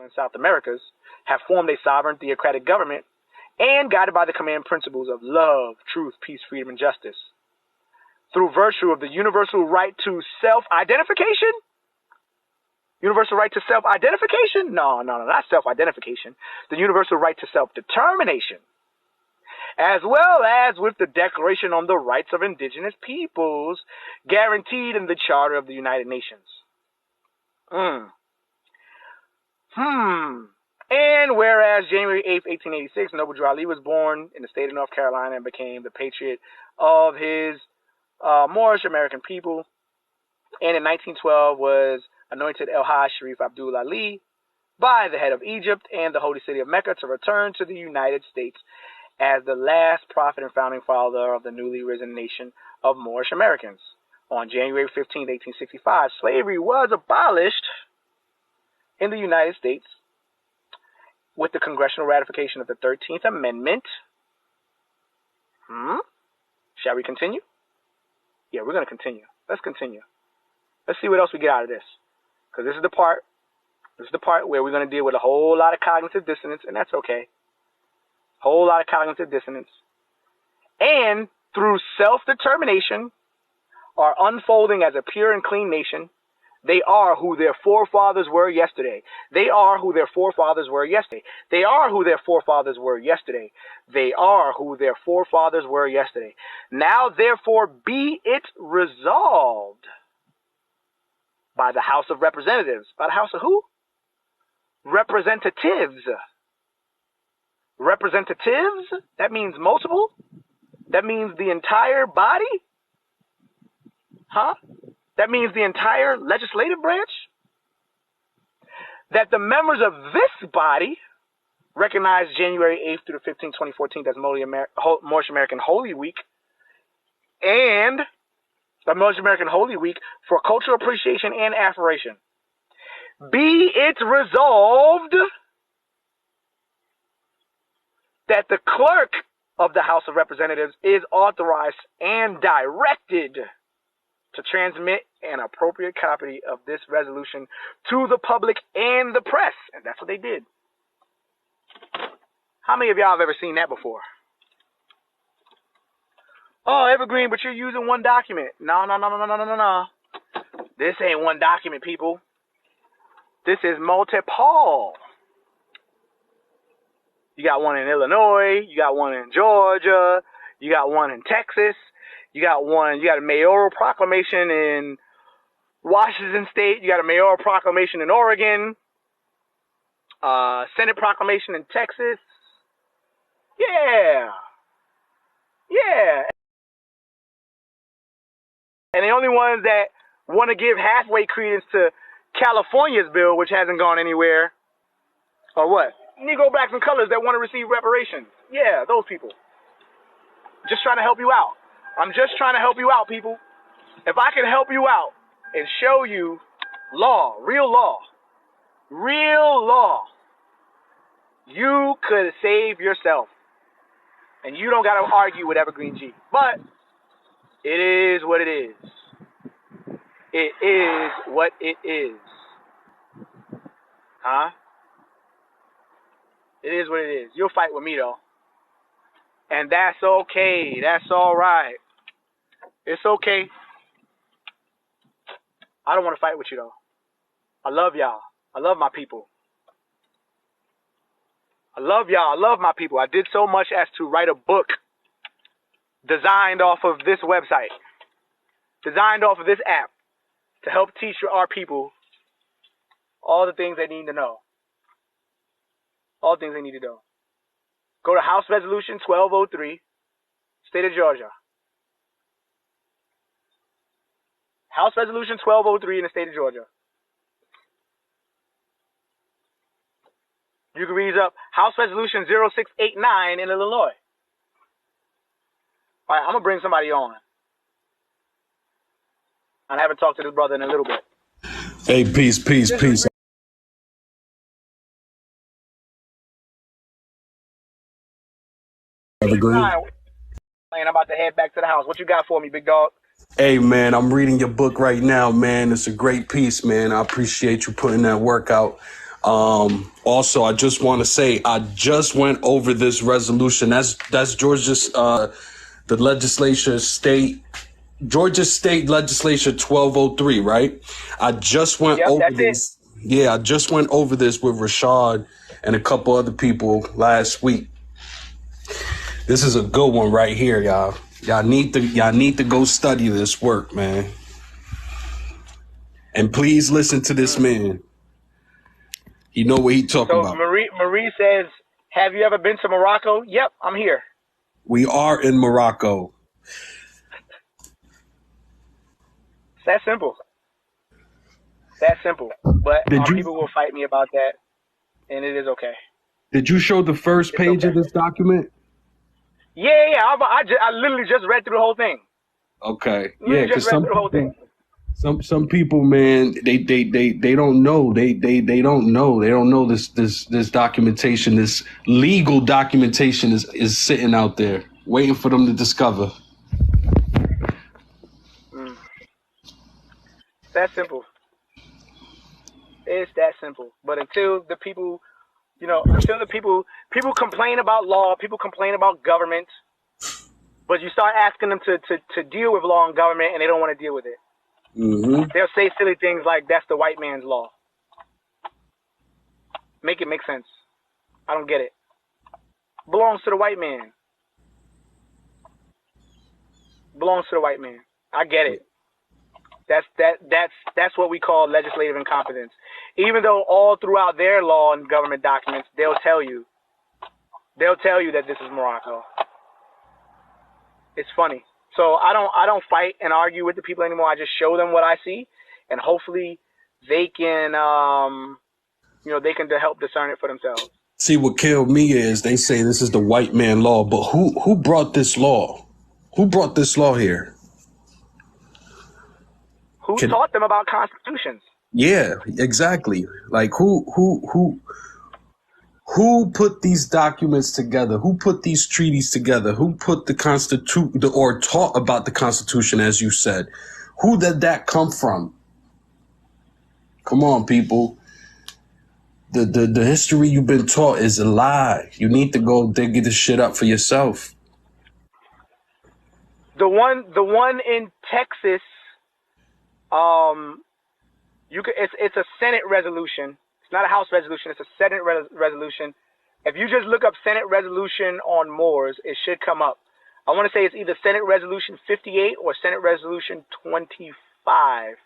and South Americas, have formed a sovereign theocratic government and guided by the command principles of love, truth, peace, freedom, and justice. Through virtue of the universal right to self-identification? Universal right to self-identification? No, not self-identification. The universal right to self-determination, as well as with the Declaration on the Rights of Indigenous Peoples, guaranteed in the Charter of the United Nations. And whereas January 8th, 1886, Noble Drew Ali was born in the state of North Carolina and became the patriot of his Moorish American people, and in 1912 was anointed El-Hajj Sharif Abdul Ali by the head of Egypt and the holy city of Mecca to return to the United States as the last prophet and founding father of the newly risen nation of Moorish Americans. On January 15, 1865, slavery was abolished in the United States with the congressional ratification of the 13th Amendment. Shall we continue? Yeah, we're going to continue. Let's continue. Let's see what else we get out of this. Because this is the part where we're going to deal with a whole lot of cognitive dissonance, and that's okay. Whole lot of cognitive dissonance. And through self-determination are unfolding as a pure and clean nation. They are who their forefathers were yesterday. They are who their forefathers were yesterday. They are who their forefathers were yesterday. They are who their forefathers were yesterday. Now, therefore, be it resolved by the House of Representatives. By the House of who? Representatives. Representatives? That means multiple? That means the entire body? Huh? That means the entire legislative branch? That the members of this body, recognized January 8th through the 15th, 2014 as Moorish American Holy Week, and the Moorish American Holy Week for cultural appreciation and affirmation. Be it resolved that the clerk of the House of Representatives is authorized and directed to transmit an appropriate copy of this resolution to the public and the press. And that's what they did. How many of y'all have ever seen that before? Oh, Evergreen, but you're using one document. No. This ain't one document, people. This is multiple. You got one in Illinois. You got one in Georgia. You got one in Texas. You got a mayoral proclamation in Washington State. You got a mayoral proclamation in Oregon. Senate proclamation in Texas. Yeah. And the only ones that want to give halfway credence to California's bill, which hasn't gone anywhere, are what? Negro, blacks, and colors that want to receive reparations. Yeah, those people. Just trying to help you out. I'm just trying to help you out, people. If I can help you out and show you law, real law, you could save yourself. And you don't got to argue with Evergreen G. But it is what it is. It is what it is. Huh? It is what it is. You'll fight with me, though. And that's okay. That's all right. It's okay. I don't want to fight with you, though. I love y'all. I love my people. I love y'all. I love my people. I did so much as to write a book designed off of this website, designed off of this app to help teach our people all the things they need to know. All the things they need to know. Go to House Resolution 1203, State of Georgia. House Resolution 1203 in the state of Georgia. You can read up House Resolution 0689 in Illinois. All right, I'm going to bring somebody on. I haven't talked to this brother in a little bit. Hey, peace. Evergreen. And I'm about to head back to the house. What you got for me, big dog? Hey, man, I'm reading your book right now, man. It's a great piece, man. I appreciate you putting that work out. Also, I just want to say I just went over this resolution. That's Georgia's the legislature state Georgia State Legislature 1203, right? I just went Yep, over that's it. this. Yeah, I just went over this with Rashad and a couple other people last week. This is a good one right here, y'all. Y'all need to go study this work, man. And please listen to this man. He know what he talking So about. Marie says, "Have you ever been to Morocco?" Yep, I'm here. We are in Morocco. It's that simple. That simple. But people will fight me about that, and it is okay. Did you show the first page of this document? Yeah. I literally just read through the whole thing. Okay. Literally Yeah, because some people, man, they don't know. They don't know. They don't know this documentation, this legal documentation is sitting out there waiting for them to discover. That simple. It's that simple. But until the people, people complain about law, people complain about government, but you start asking them to deal with law and government, and they don't want to deal with it. Mm-hmm. They'll say silly things like, "That's the white man's law." Make it make sense. I don't get it. Belongs to the white man. Belongs to the white man. I get it. That's what we call legislative incompetence. Even though all throughout their law and government documents, they'll tell you that this is Morocco. It's funny. So I don't fight and argue with the people anymore. I just show them what I see, and hopefully they can they can help discern it for themselves. See, what killed me is they say this is the white man law, but who brought this law? Who brought this law here? Who taught them about constitutions? Yeah, exactly. Like who put these documents together? Who put these treaties together? Who put the or taught about the Constitution, as you said? Who did that come from? Come on, people. The history you've been taught is a lie. You need to go dig this shit up for yourself. The one in Texas, it's a Senate resolution. It's not a House resolution. It's a Senate resolution. If you just look up Senate resolution on moors, it should come up. I want to say it's either Senate Resolution 58 or Senate Resolution 25.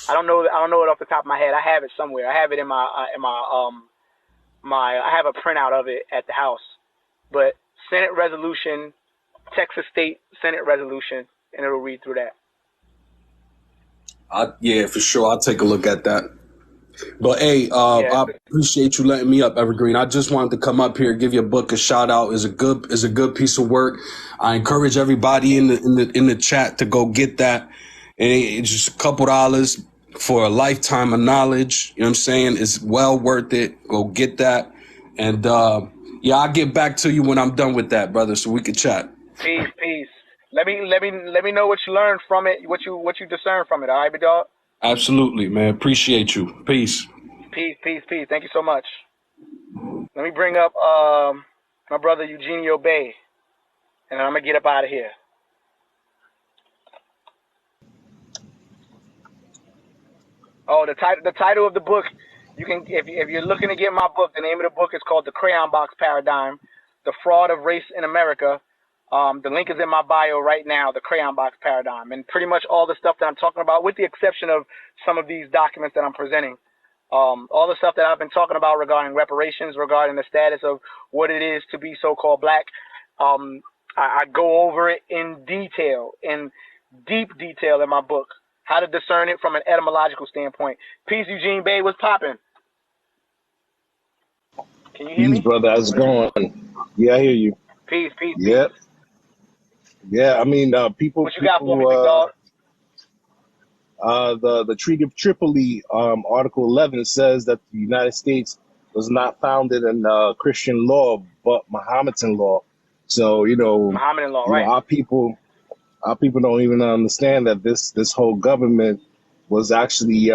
I don't know it off the top of my head. I have it somewhere. I have it in my I have a printout of it at the house. But Senate Resolution, Texas State Senate Resolution, and it'll read through that. Yeah, for sure. I'll take a look at that. But hey, I appreciate you letting me up, Evergreen. I just wanted to come up here, give your book a shout out. It's a good piece of work. I encourage everybody in the chat to go get that. And it's just a couple dollars for a lifetime of knowledge. You know what I'm saying? It's well worth it. Go get that. And I'll get back to you when I'm done with that, brother, so we can chat. Peace. Let me know what you learned from it, what you discern from it. All right, big dog? Absolutely, man. Appreciate you. Peace. Peace. Thank you so much. Let me bring up my brother Eugenio Bay, and I'm gonna get up out of here. Oh, the title of the book, you can if you're looking to get my book, the name of the book is called The Crayon Box Paradigm: The Fraud of Race in America. The link is in my bio right now, The Crayon Box Paradigm, and pretty much all the stuff that I'm talking about, with the exception of some of these documents that I'm presenting. All the stuff that I've been talking about regarding reparations, regarding the status of what it is to be so-called black, I go over it in detail, in deep detail in my book, how to discern it from an etymological standpoint. Peace, Eugene Bay, what's popping? Can you hear me? Peace, brother. How's it going? Yeah, I hear you. Peace. Yep. Yeah, I mean, people. What you got for me, big dog? The Treaty of Tripoli, Article 11 says that the United States was not founded in Christian law, but Mohammedan law. So, Mohammedan law, right? Our people don't even understand that this whole government was actually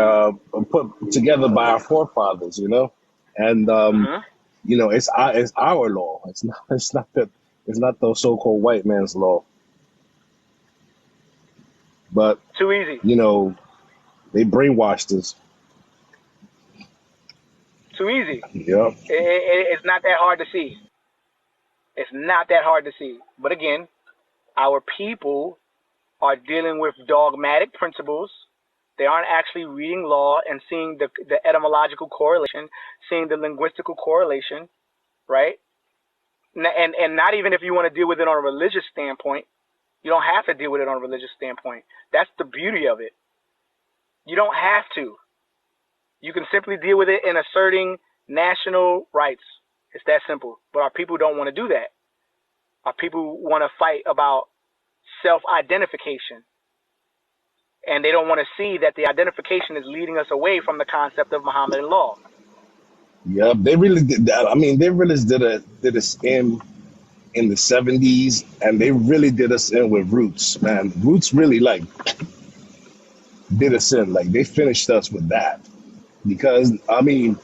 put together by our forefathers, and Mm-hmm. it's our law. It's not the so-called white man's law. But Too easy. they brainwashed us. Too easy. Yep. It's not that hard to see. It's not that hard to see. But again, our people are dealing with dogmatic principles. They aren't actually reading law and seeing the etymological correlation, seeing the linguistical correlation, right? And not even if you want to deal with it on a religious standpoint, you don't have to deal with it on a religious standpoint. That's the beauty of it. You don't have to. You can simply deal with it in asserting national rights. It's that simple. But our people don't want to do that. Our people want to fight about self-identification. And they don't want to see that the identification is leading us away from the concept of Mohammedan law. Yep. They really did that. I mean, they really did a scam in the 70s, and they really did us in with Roots, man. Roots really did us in. Like, they finished us with that. Because I mean,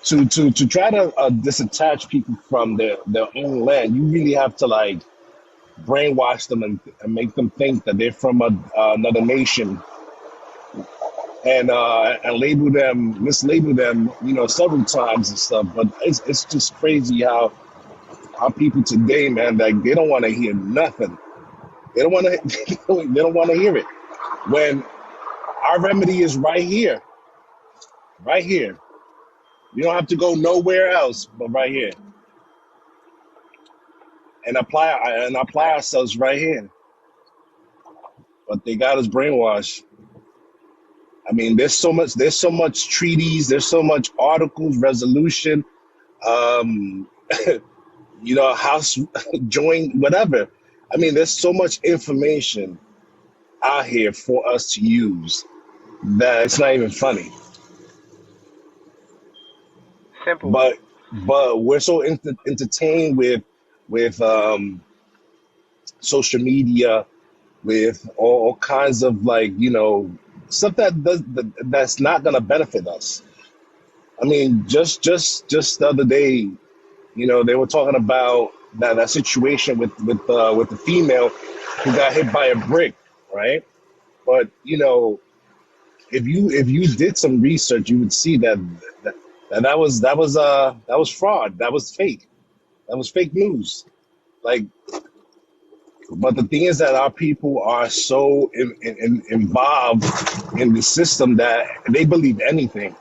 to try to disattach people from their own land, you really have to brainwash them and make them think that they're from another nation, and mislabel them, several times and stuff. But it's just crazy how people today, man, like, they don't want to hear nothing. They don't want to. They don't want to hear it when our remedy is right here, right here. You don't have to go nowhere else but right here, and apply ourselves right here. But they got us brainwashed. I mean, there's so much treaties, there's so much articles, resolution, um, house joint, whatever. I mean, there's so much information out here for us to use that it's not even funny. Simple. But we're so entertained with social media, with all kinds of stuff that's not gonna benefit us. I mean, just the other day, they were talking about that situation with the female who got hit by a brick, right? But if you did some research, you would see that was fraud. That was fake. That was fake news. Like, but the thing is that our people are so involved in the system that they believe anything.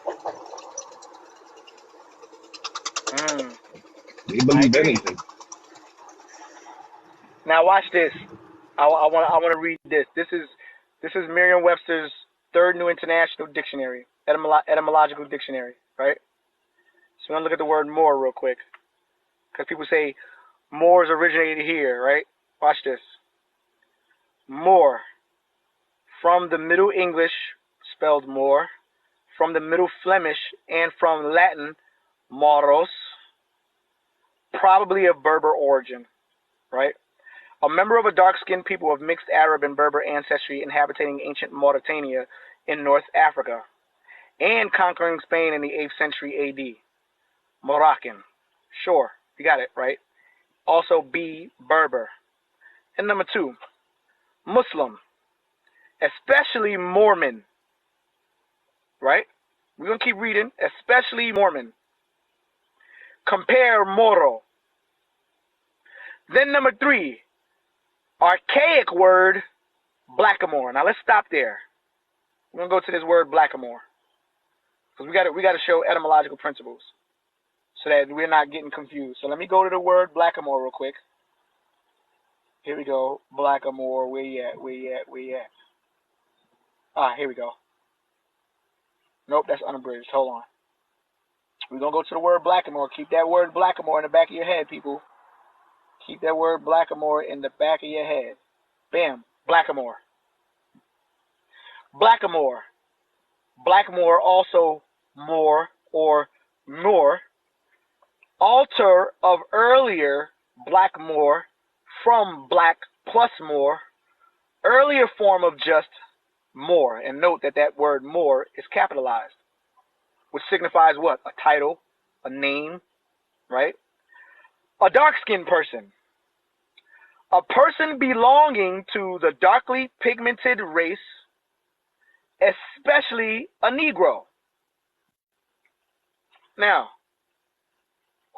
They I believe agree. anything. Now watch this. I want to read this. This is Merriam-Webster's Third New International Dictionary, etymological dictionary, right? So we're gonna look at the word Moor real quick, because people say Moors originated here, right? Watch this. Moor, from the Middle English, spelled Moor, from the Middle Flemish, and from Latin, moros, probably of Berber origin, right? A member of a dark-skinned people of mixed Arab and Berber ancestry inhabiting ancient Mauritania in North Africa and conquering Spain in the 8th century AD. Moroccan. Sure, you got it, right? Also B, Berber. And number 2, Muslim, especially Mormon, right? We're going to keep reading, especially Mormon. Compare Moro. Then number 3, archaic word, blackamoor. Now let's stop there. We're gonna go to this word blackamoor, because we got to show etymological principles so that we're not getting confused. So let me go to the word blackamoor real quick. Here we go, blackamoor. Where you at? Ah, here we go. Nope, that's unabridged. Hold on. We're gonna go to the word blackamoor. Keep that word blackamoor in the back of your head, people. Keep that word blackamoor in the back of your head. Bam, blackamoor. Blackamoor. Blackmoor, also Moor or Moor. Alter of earlier Blackmoor from black plus Moor. Earlier form of just Moor. And note that that word Moor is capitalized. which signifies what? A title, a name, right? A dark-skinned person. A person belonging to the darkly pigmented race, especially a Negro. Now,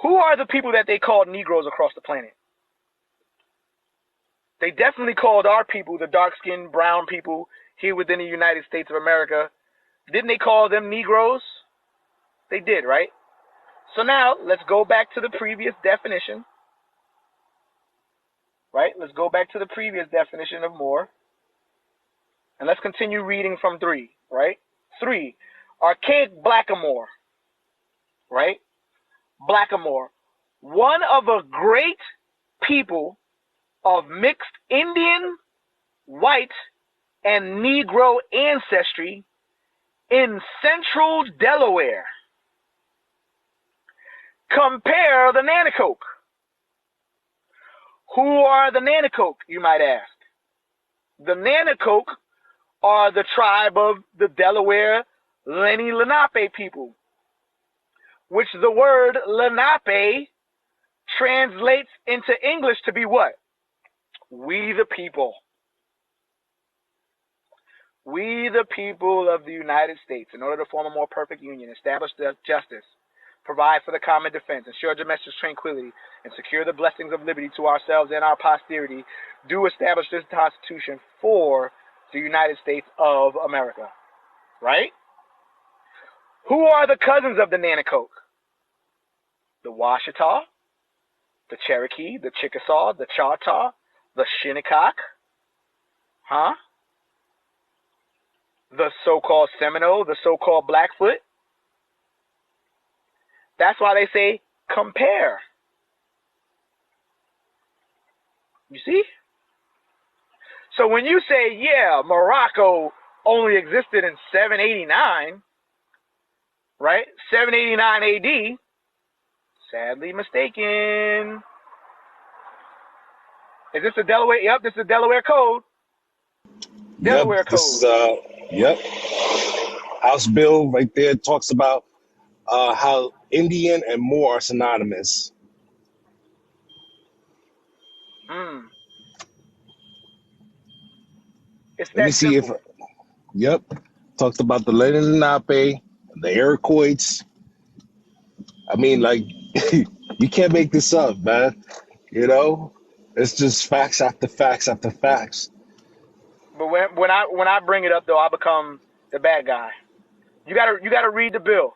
who are the people that they called Negroes across the planet? They definitely called our people, the dark-skinned brown people here within the United States of America. Didn't they call them Negroes? They did, right? So now, let's go back to the previous definition. Right? Let's go back to the previous definition of Moor. And let's continue reading from 3, right? 3, archaic blackamoor, right? Blackamoor, one of a great people of mixed Indian, white, and Negro ancestry in central Delaware. Compare the Nanticoke. Who are the Nanticoke, you might ask? The Nanticoke are the tribe of the Delaware Lenni Lenape people, which the word Lenape translates into English to be what? We the people. We the people of the United States, in order to form a more perfect union, establish justice, provide for the common defense, ensure domestic tranquility, and secure the blessings of liberty to ourselves and our posterity, do establish this Constitution for the United States of America. Right? Who are the cousins of the Nanticoke? The Washita, the Cherokee, the Chickasaw, the Choctaw, the Shinnecock, the so-called Seminole, the so-called Blackfoot. That's why they say compare. You see? So when you say, yeah, Morocco only existed in 789, right? 789 AD, sadly mistaken. Is this a Delaware? Yep, this is a Delaware code. Delaware code. This is, yep. House bill right there talks about how Indian and Moor are synonymous. It's Let me see simple. if, yep, talked about the Lenni Lenape, the Iroquois. I mean, like, you can't make this up, man. You know, it's just facts after facts after facts. But when I bring it up, though, I become the bad guy. You gotta read the bill.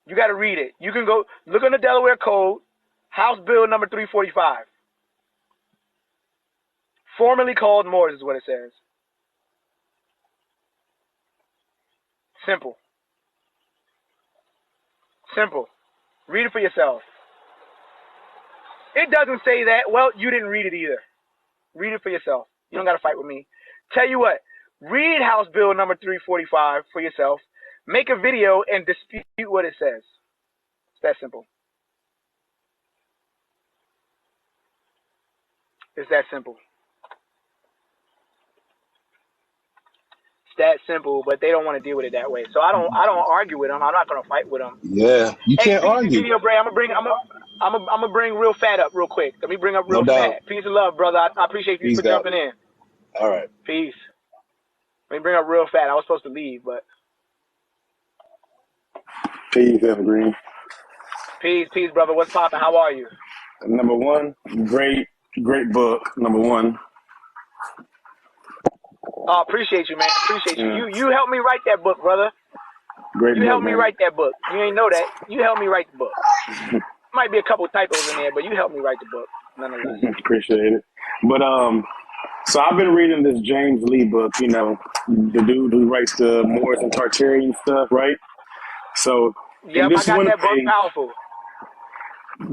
You gotta read it. You can go look on the Delaware Code, House Bill number 345. Formerly called Moors is what it says. Simple. Simple. Read it for yourself. It doesn't say that. Well, you didn't read it either. Read it for yourself. You don't got to fight with me. Tell you what. Read House Bill number 345 for yourself. Make a video and dispute what it says. It's that simple. It's that simple. That simple, but they don't want to deal with it that way. So I don't argue with them. I'm not gonna fight with them. Yeah, you can't argue. Video, Bray, I'm gonna bring Real Fat up real quick. Let me bring up Real Fat. Peace and love, brother. I appreciate you for jumping in. All right. Peace. Let me bring up Real Fat. I was supposed to leave, but Peace, Evergreen. Peace, brother. What's poppin'? How are you? Number one, great book. Number one. Oh, appreciate you, man. Appreciate you. You helped me write that book, brother. Great. You helped me write that book. You ain't know that. You helped me write the book. Might be a couple typos in there, but you helped me write the book, nonetheless. Appreciate it. But so I've been reading this James Lee book. You know, the dude who writes the Moors and Tartarian stuff, right? So yep, I got that book. Powerful.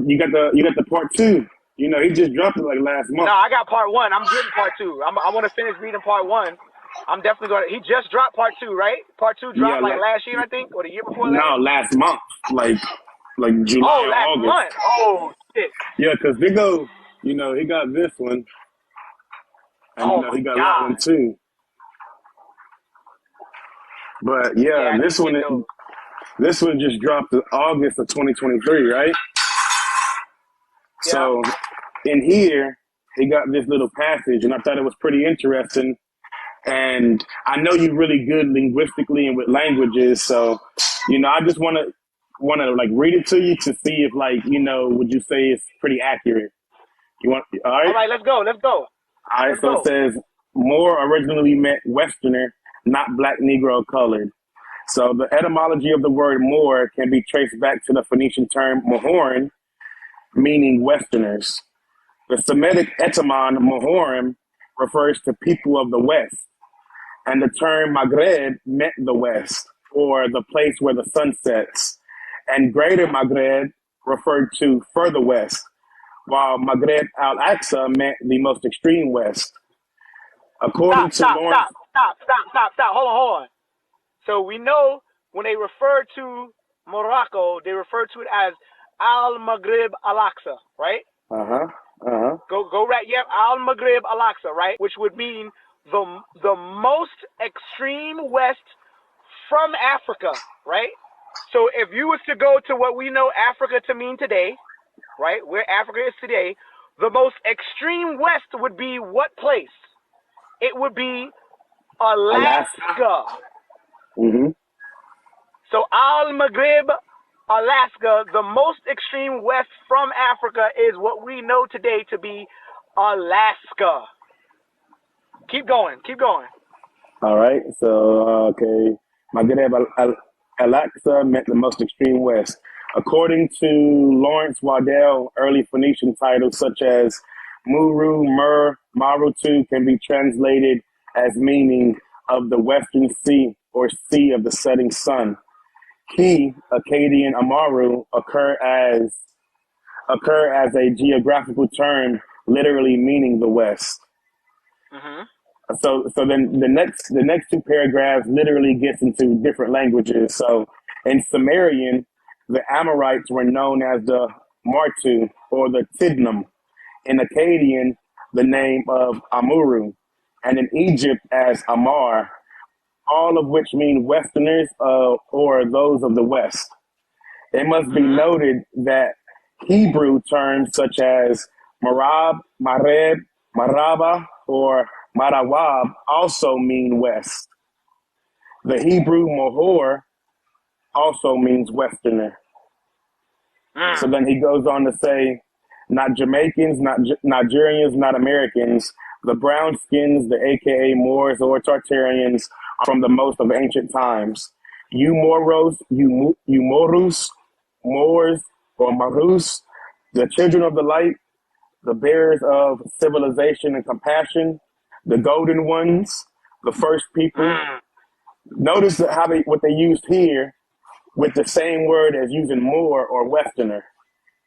You got the part 2. You know, he just dropped it like last month. No, I got part 1. I'm getting part 2. I want to finish reading part 1. I'm definitely going to. He just dropped part 2, right? Part 2 dropped last year, I think, or the year before that? No, last month. Like July or last August. Month. Oh, shit. Yeah, because they go, you know, he got this one. And, you know, he got that one, too. But, yeah this one, This one just dropped in August of 2023, right? Yeah. So in here, he got this little passage, and I thought it was pretty interesting. And I know you're really good linguistically and with languages, so I just want to like read it to you to see if would you say it's pretty accurate? You want? All right. All right, let's go. All right. So it says Moor originally meant Westerner, not black, Negro, colored. So the etymology of the word Moor can be traced back to the Phoenician term Mohoran, meaning Westerners. The Semitic etymon Mohorim refers to people of the West, and the term Maghreb meant the West, or the place where the sun sets, and Greater Maghreb referred to further west, while Maghreb al-Aqsa meant the most extreme west. According to Lawrence... Stop. Hold on. So we know when they refer to Morocco, they refer to it as Al-Maghrib Al-Aqsa, right? Go right. Yep, Al-Maghrib Al-Aqsa, right? Which would mean the most extreme west from Africa, right? So if you was to go to what we know Africa to mean today, right, where Africa is today, the most extreme west would be what place? It would be Alaska. Mm-hmm. So Al-Maghrib, Alaska, the most extreme west from Africa is what we know today to be Alaska. Keep going. All right. So, okay. Maghreb al-Aqsa meant the most extreme west. According to Lawrence Waddell, early Phoenician titles such as Muru, Mur, Marutu can be translated as meaning of the western sea or sea of the setting sun. Ki, Akkadian Amaru, occur as a geographical term literally meaning the west. Mm-hmm. So then the next two paragraphs literally gets into different languages. So in Sumerian, the Amorites were known as the Martu or the Tidnum. In Akkadian, the name of Amuru, and in Egypt as Amar, all of which mean Westerners or those of the West. It must be noted that Hebrew terms such as Marab, Mareb, Maraba, or Marawab also mean West. The Hebrew Mohor also means Westerner. So then he goes on to say, not Jamaicans, not Nigerians, not Americans. The brown skins, the AKA Moors or Tartarians, are from the most of ancient times. You Moros, you Morus, Moors, or Marus, the children of the light, the bearers of civilization and compassion, the golden ones, the first people. Notice what they used here with the same word as using Moor or Westerner.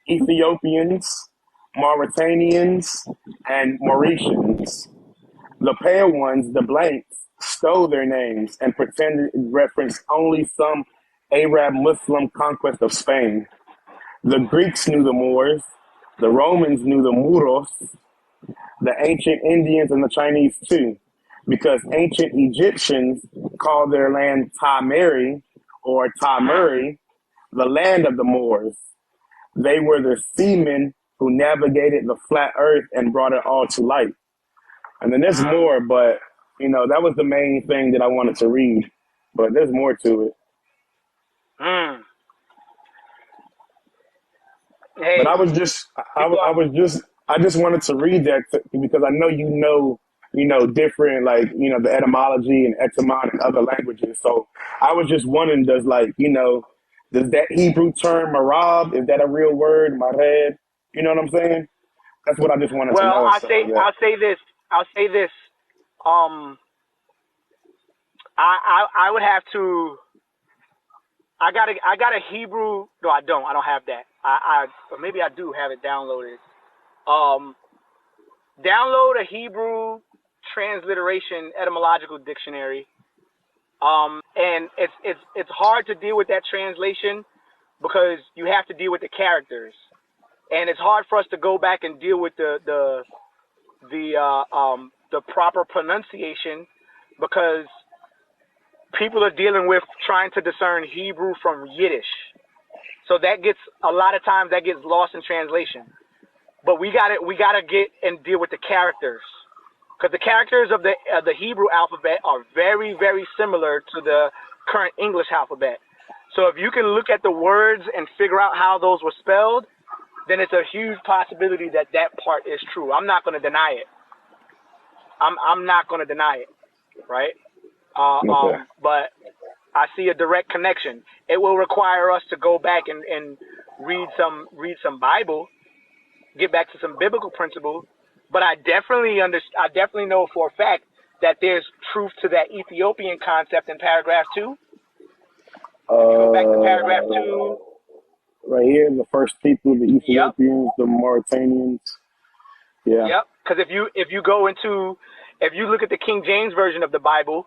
Ethiopians, Mauritanians, and Mauritians. The pale ones, the blanks, stole their names and pretended it referenced only some Arab Muslim conquest of Spain. The Greeks knew the Moors, the Romans knew the Muros, the ancient Indians and the Chinese too, because ancient Egyptians called their land Tameri or Tamuri, the land of the Moors. They were the seamen who navigated the flat earth and brought it all to light. And then there's more, but that was the main thing that I wanted to read. But there's more to it. Hey, but I just wanted to read that because I know different the etymology and etymon and other languages. So I was just wondering, does that Hebrew term marab, is that a real word? Mareb, you know what I'm saying? That's what I just wanted to know. Well, I'll say this. I would have to. I got a Hebrew. No, I don't. I don't have that. Or maybe I do have it downloaded. Download a Hebrew transliteration etymological dictionary. And it's hard to deal with that translation because you have to deal with the characters, and it's hard for us to go back and deal with the proper pronunciation because people are dealing with trying to discern Hebrew from Yiddish. So that gets, a lot of times that gets lost in translation. But we gotta get and deal with the characters, because the characters of the Hebrew alphabet are very, very similar to the current English alphabet. So if you can look at the words and figure out how those were spelled, then it's a huge possibility that that part is true. I'm not going to deny it. I'm not going to deny it, right? Okay. But I see a direct connection. It will require us to go back and read some Bible, get back to some biblical principle. But I definitely know for a fact that there's truth to that Ethiopian concept in paragraph 2. If you go back to paragraph 2, right here, the first people, the yep, Ethiopians, the Mauritanians. Yeah. yep. Because if you look at the King James version of the Bible,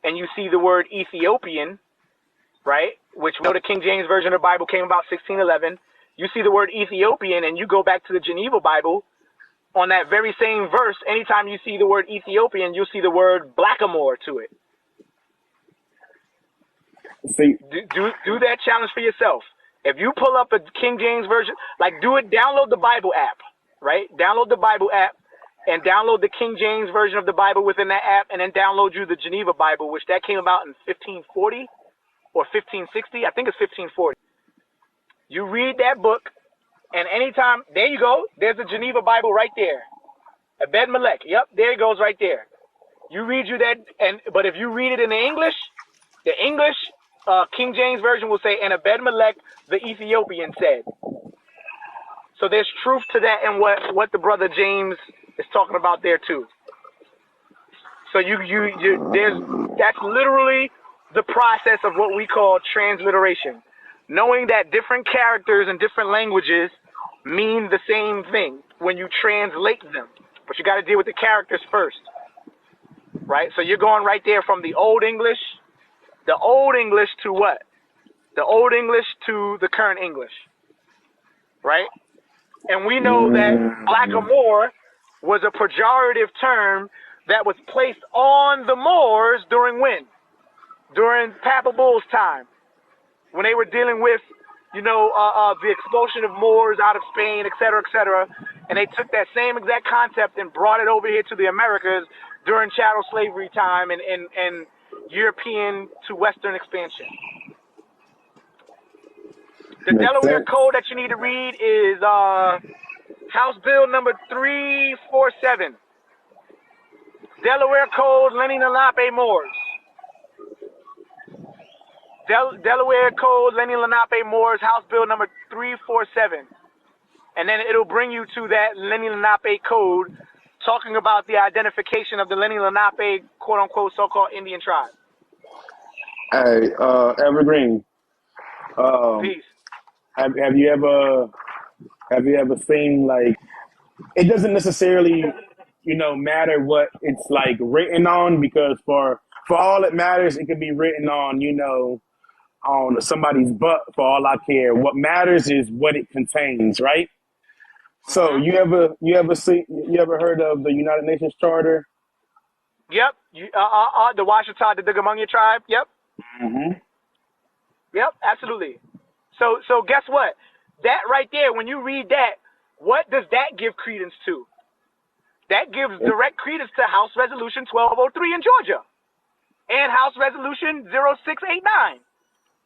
and you see the word Ethiopian, right? Which we know the King James version of the Bible came about 1611. You see the word Ethiopian, and you go back to the Geneva Bible. On that very same verse, anytime you see the word Ethiopian, you'll see the word blackamoor to it. See, do that challenge for yourself. If you pull up a King James version, like do it, download the Bible app, right? Download the Bible app and download the King James version of the Bible within that app, and then download you the Geneva Bible, which that came about in 1540 or 1560. I think it's 1540. You read that book, and anytime, there you go, there's the Geneva Bible right there. Abed Melech, yep, there it goes right there. You read you that, but if you read it in the English King James version will say, and Abed Melech the Ethiopian said. So there's truth to that, and what the brother James is talking about there too. So that's literally the process of what we call transliteration. Knowing that different characters in different languages mean the same thing when you translate them. But you got to deal with the characters first, right? So you're going right there from the Old English to what? The Old English to the current English, right? And we know that blackamoor was a pejorative term that was placed on the Moors during when? During Papa Bull's time, when they were dealing with, the expulsion of Moors out of Spain, et cetera, and they took that same exact concept and brought it over here to the Americas during chattel slavery time and European to Western expansion. The Delaware Code that you need to read is House Bill number 347. Delaware Code, Lenni Lenape Moors. Delaware Code, Lenni Lenape Moors, House Bill number 347. And then it'll bring you to that Lenni Lenape Code talking about the identification of the Lenni Lenape, quote-unquote, so-called Indian tribe. Hey, Evergreen. Peace. Have you ever seen, like, it doesn't necessarily, matter what it's like written on, because for all it matters, it could be written on, on somebody's butt for all I care. What matters is what it contains, right? So you ever heard of the United Nations Charter? Yep. The Washita, the Dugamungia tribe. Yep. Mm-hmm. Yep. Absolutely. So guess what? That right there, when you read that, what does that give credence to? That gives direct credence to House Resolution 1203 in Georgia and House Resolution 0689,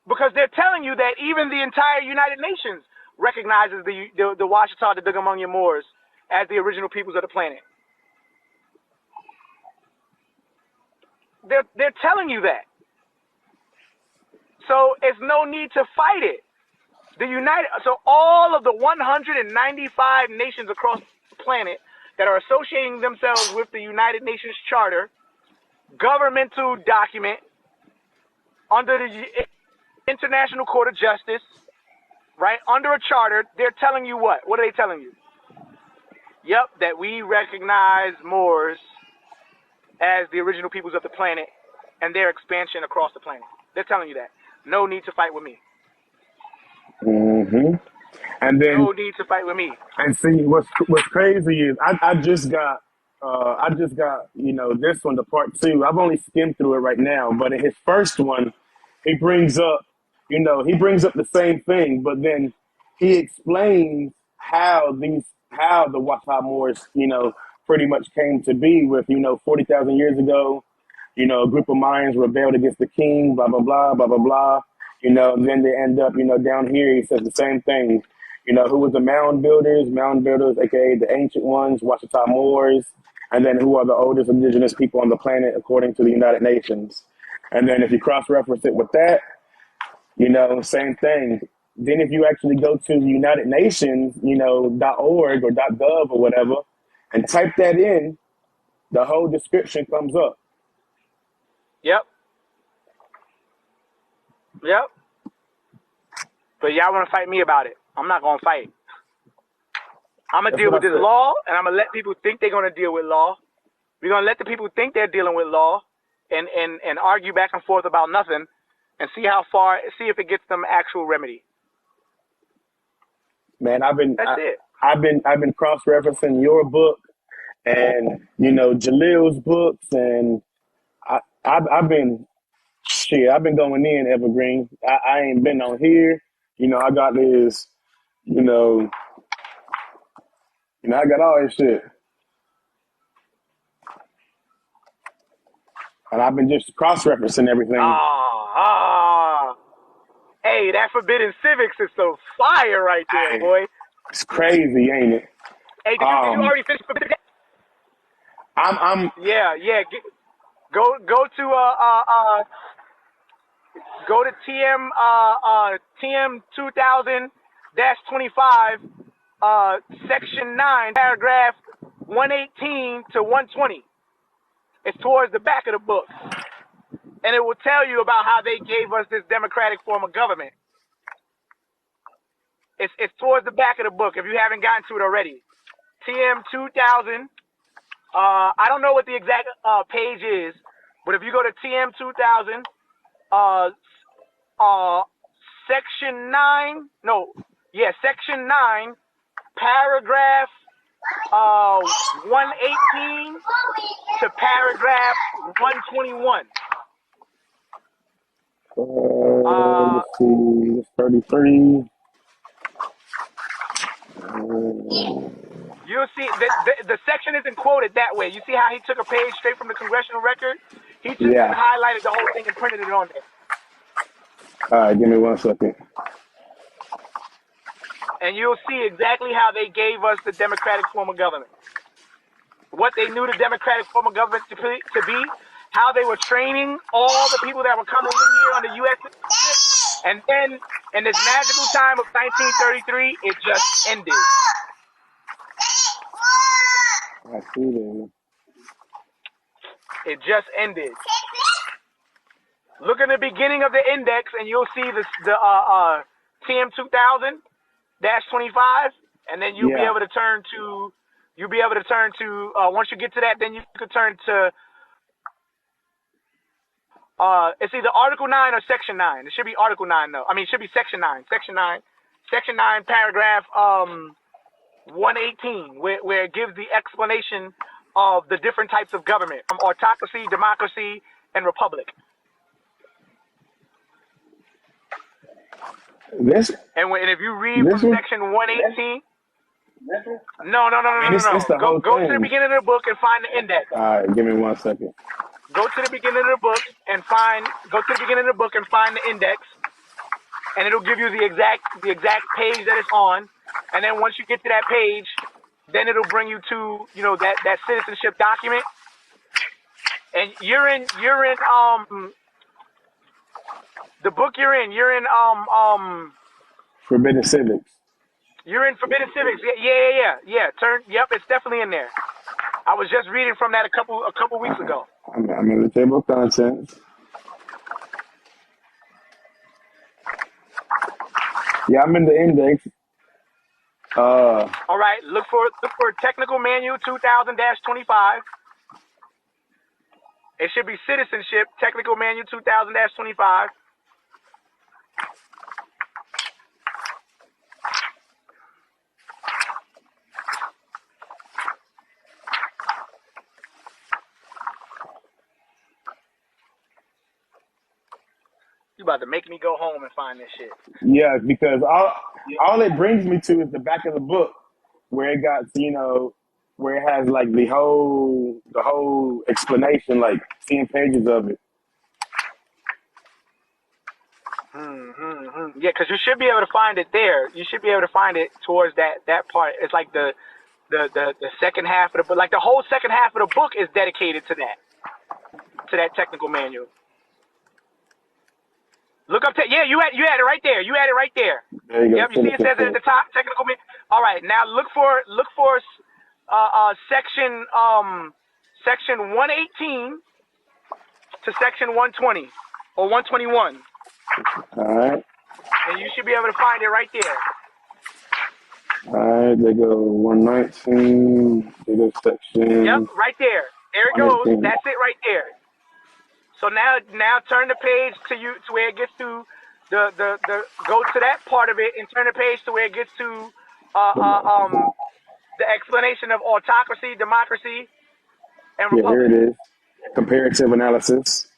because they're telling you that even the entire United Nations recognizes the Washita, the Dugamungia Moors as the original peoples of the planet. They're telling you that. So it's no need to fight it. So all of the 195 nations across the planet that are associating themselves with the United Nations Charter, governmental document under the International Court of Justice, right, under a charter, they're telling you what? What are they telling you? Yep, that we recognize Moors as the original peoples of the planet and their expansion across the planet. They're telling you that. No need to fight with me. Mm-hmm. And then no need to fight with me. And see, what's crazy is I just got I just got, this one, the part two. I've only skimmed through it right now, but in his first one, he brings up, he brings up the same thing, but then he explains how the Wata Moors, pretty much came to be with, 40,000 years ago, a group of Mayans rebelled against the king, blah, blah, blah, blah, blah, blah. And then they end up, down here, he says the same thing. Who was the mound builders? Mound builders, aka the ancient ones, Washita Moors, and then who are the oldest indigenous people on the planet according to the United Nations. And then if you cross-reference it with that, same thing. Then if you actually go to the United Nations, .org or .gov or whatever, and type that in, the whole description comes up. Yep. Yep. But y'all want to fight me about it. I'm not going to fight. I'm going to deal with this law, and I'm going to let people think they're going to deal with law. We're going to let the people think they're dealing with law and argue back and forth about nothing and see if it gets them actual remedy. Man, That's it. I've been cross-referencing your book and, Jalil's books, and I've been going in, Evergreen. I ain't been on here. I got this, I got all this shit. And I've been just cross-referencing everything. Hey, that Forbidden Civics is so fire right there, boy. It's crazy, ain't it? Hey, did you already finish Forbidden? Yeah. Go to TM 2000-25, section 9, paragraph 118 to 120. It's towards the back of the book. And it will tell you about how they gave us this democratic form of government. It's towards the back of the book if you haven't gotten to it already. TM 2000. I don't know what the exact page is, but if you go to TM 2000, section 9, section 9, paragraph 118 to paragraph 121. Let's see, it's 33. You'll see the section isn't quoted that way. You see how he took a page straight from the congressional record? He just highlighted the whole thing and printed it on there. All right, give me 1 second. And you'll see exactly how they gave us the democratic form of government. What they knew the democratic form of government to be, how they were training all the people that were coming in here on the U.S. And then, in this magical time of 1933, it just ended. I see that. It just ended. Look at the beginning of the index, and you'll see the TM 2000-25, and then you'll be able to turn to. Once you get to that, then you could turn to. It's either Article 9 or Section 9. It should be Article 9, though. I mean, it should be Section 9. Section 9, paragraph 118, where it gives the explanation of the different types of government, from autocracy, democracy, and republic. And if you read from Section 118, no. Go to the beginning of the book and find the index. All right, give me 1 second. Go to the beginning of the book and find the index, and it'll give you the exact page that it's on. And then once you get to that page, then it'll bring you to that citizenship document. And you're in the book you're in Forbidden Civics. You're in Forbidden Civics. Yeah. Yep, it's definitely in there. I was just reading from that a couple weeks ago. I'm in the table of contents. Yeah, I'm in the index. All right, look for Technical Manual 2000-25. It should be Citizenship, Technical Manual 2000-25. You about to make me go home and find this shit. Yeah, because all it brings me to is the back of the book where it got, where it has like the whole explanation, like 10 pages of it. Yeah, because you should be able to find it there. You should be able to find it towards that part. It's like the second half of the book. Like the whole second half of the book is dedicated to that technical manual. Look up. Yeah, you had it right there. You had it right there. There you go. Yep. You see it says it at the top. Technical manual. All right. Now look for section 118 to section 120 or 121. All right. And you should be able to find it right there. All right, they go 119. They go section. Yep, right there. There it goes. That's it right there. So now turn the page to where it gets to the go to that part of it and turn the page to where it gets to the explanation of autocracy, democracy, and republic. Yeah, here it is. Comparative analysis.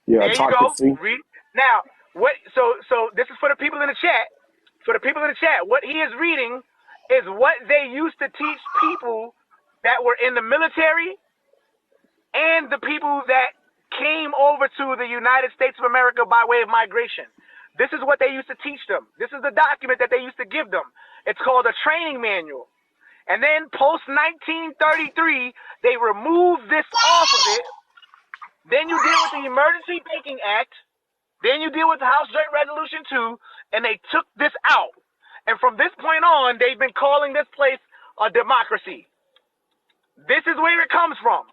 Yeah, there autocracy. You go. Read. Now, what? So this is for the people in the chat. For the people in the chat, what he is reading is what they used to teach people that were in the military and the people that came over to the United States of America by way of migration. This is what they used to teach them. This is the document that they used to give them. It's called a training manual. And then post-1933, they removed this off of it. Then you deal with the Emergency Banking Act. Then you deal with the House Joint Resolution 2, and they took this out. And from this point on, they've been calling this place a democracy. This is where it comes from.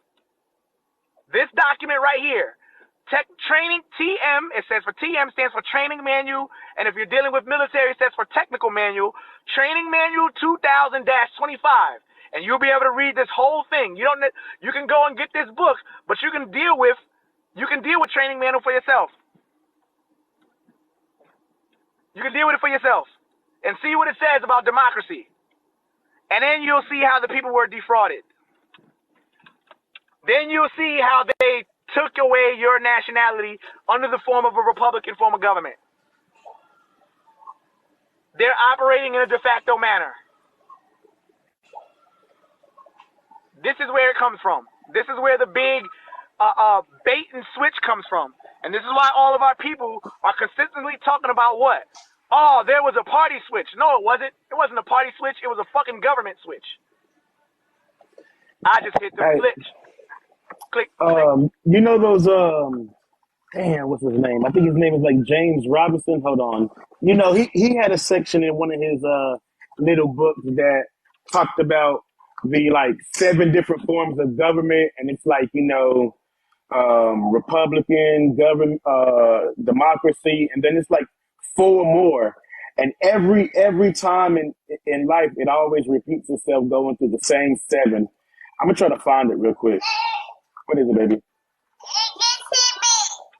This document right here. Tech Training TM, it says for TM stands for Training Manual, and if you're dealing with military, it stands for Technical Manual. Training Manual 2000-25, and you'll be able to read this whole thing. You can go and get this book, but you can deal with Training Manual for yourself. You can deal with it for yourself and see what it says about democracy, and then you'll see how the people were defrauded. Then you'll see how they took away your nationality under the form of a Republican form of government. They're operating in a de facto manner. This is where it comes from. This is where the big bait and switch comes from. And this is why all of our people are consistently talking about what? Oh, there was a party switch. No, it wasn't. It wasn't a party switch. It was a fucking government switch. I just hit the switch. Click. You know those damn, what's his name? I think his name is like James Robinson. Hold on. You know, he had a section in one of his little books that talked about the like 7 different forms of government, and it's like, Republican government, democracy, and then it's like 4 more. And every time in life, it always repeats itself, going through the same 7. I'm gonna try to find it real quick. What is it, baby?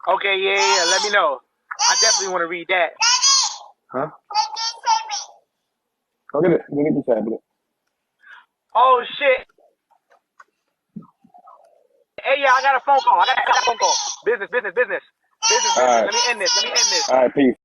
Okay, yeah. Let me know. I definitely want to read that. Huh? Go get it. Go get the tablet. Oh shit. Hey, yeah, I got a phone call. Business. All right. Let me end this. All right, peace.